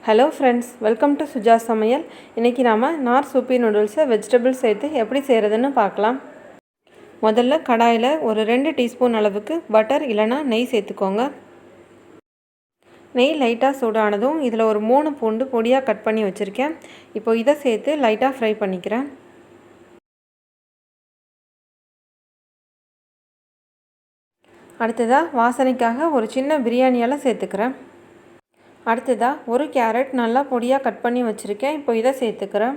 Hello friends, welcome to Suja Samayal. இன்னைக்கு நாம Knorr Soupy Noodles vegetables சேர்த்து எப்படி செய்யறதுன்னு பார்க்கலாம். முதல்ல கடாயில ஒரு 2 டீஸ்பூன் அளவுக்கு பட்டர் இல்லனா நெய் சேர்த்துக்கோங்க. நெய் லைட்டா சூடானதும் இதல ஒரு 3 பூண்டு பொடியா கட் பண்ணி வச்சிருக்கேன். இப்போ இத சேர்த்து லைட்டா ஃப்ரை பண்ணிக்கிறேன். அடுத்ததா வாசனைக்காக ஒரு சின்ன பிரியாணி இலை சேர்த்துக்கிறேன். அடுத்ததா ஒரு கேரட் நல்லா பொடியா கட் பண்ணி வச்சிருக்கேன். இப்போ இத சேர்த்துக்கிறேன்.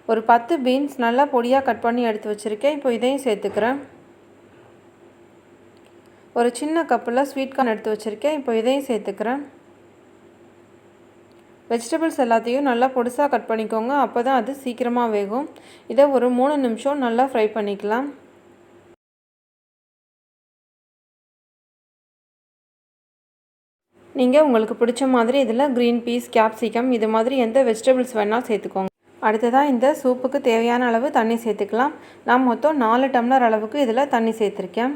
ஒரு 10 பீன்ஸ் நல்லா பொடியா கட் பண்ணி எடுத்து வச்சிருக்கேன். இப்போ இதையும் சேர்த்துக்கிறேன். ஒரு சின்ன கப்ல ஸ்வீட் கார்ன் எடுத்து வச்சிருக்கேன். இப்போ இதையும் சேர்த்துக்கிறேன். வெஜிடபிள்ஸ் எல்லாத்தையும் நல்லா பொடிசா கட் பண்ணிக்கோங்க. அப்பதான் அது சீக்கிரமா வேகும். இத ஒரு 3 நிமிஷம் நல்லா ஃப்ரை பண்ணிக்கலாம். நீங்க உங்களுக்கு பிடிச்ச மாதிரி இதல கிரீன் பீஸ், கேப்சிகம் இது மாதிரி எந்த வெஜிடபிள்ஸ் வேணாலும் சேர்த்துக்கோங்க. அடுத்ததா இந்த சூப்புக்கு தேவையான அளவு தண்ணி சேர்த்துக்கலாம். நான் மொத்தம் 4 டம்ளர் அளவுக்கு இதல தண்ணி சேர்த்திருக்கேன்.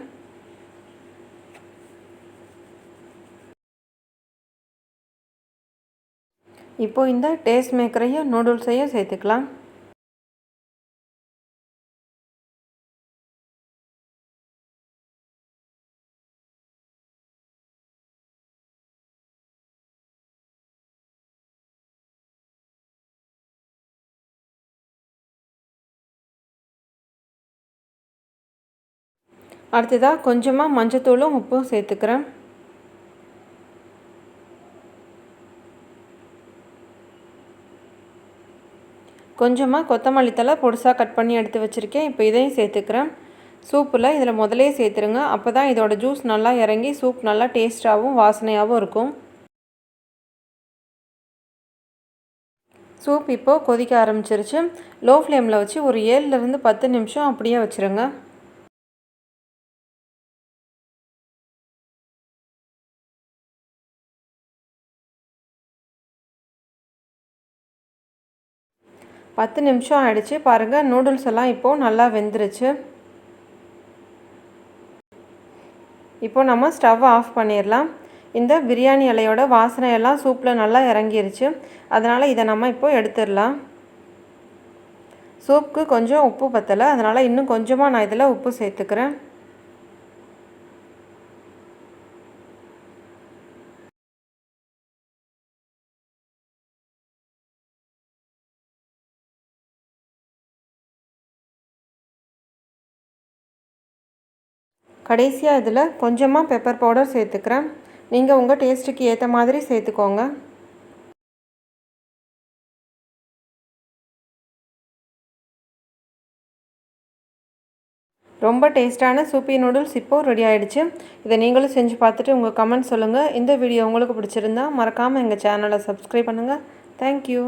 இப்போ இந்த டேஸ்ட் மேக்கரையும் நூடுல்ஸையும் சேர்த்துக்கலாம். அடுத்ததா கொஞ்சமா மஞ்சத்தூளும் உப்பும் சேர்த்துக்கிறேன். கொஞ்சமா கொத்தமல்லி தழை பொடிசா கட் பண்ணி எடுத்து வச்சிருக்கேன். இப்போ இதையும் சேர்த்துக்கிறேன். சூப்புல இதல முதல்லயே சேர்த்துருங்க. அப்பதான் இதோட ஜூஸ் நல்லா இறங்கி சூப் நல்லா டேஸ்டாவும் வாசனையாவும் இருக்கும். சூப் இப்போ கொதிக்க ஆரம்பிச்சிருச்சு. லோ ஃப்ளேம்ல வச்சு ஒரு 7 ல இருந்து 10 நிமிஷம் அப்படியே வச்சிருங்க. பத்து நிமிஷம் ஆயிடுச்சு பாருங்க. நூடுல்ஸ் எல்லாம் இப்போ நல்லா வெந்துருச்சு. இப்போ நம்ம ஸ்டவ் ஆஃப் பண்ணிரலாம். இந்த பிரியாணி இலையோட வாசனை எல்லாம் சூப்ல நல்லா இறங்கிருச்சு. அதனால இத நம்ம இப்போ எடுத்துறலாம். சூப்புக்கு கொஞ்சம் உப்பு பத்தல. அதனால இன்னும் கொஞ்சமா நான் இதல உப்பு சேர்த்துக்கிறேன். கடைசியா இதல கொஞ்சமா பெப்பர் பவுடர் சேர்த்துக்கிறேன். நீங்க உங்க டேஸ்டுக்கு ஏத்த மாதிரி சேர்த்துக்கோங்க. ரொம்ப டேஸ்டான சூப்பி நூடுல்ஸ் இப்போ ரெடி ஆயிடுச்சு. இத நீங்களும் செஞ்சு பார்த்துட்டு உங்க கமெண்ட் சொல்லுங்க. இந்த வீடியோ உங்களுக்கு பிடிச்சிருந்தா மறக்காம எங்க சேனலை சப்ஸ்கிரைப் பண்ணுங்க. Thank you.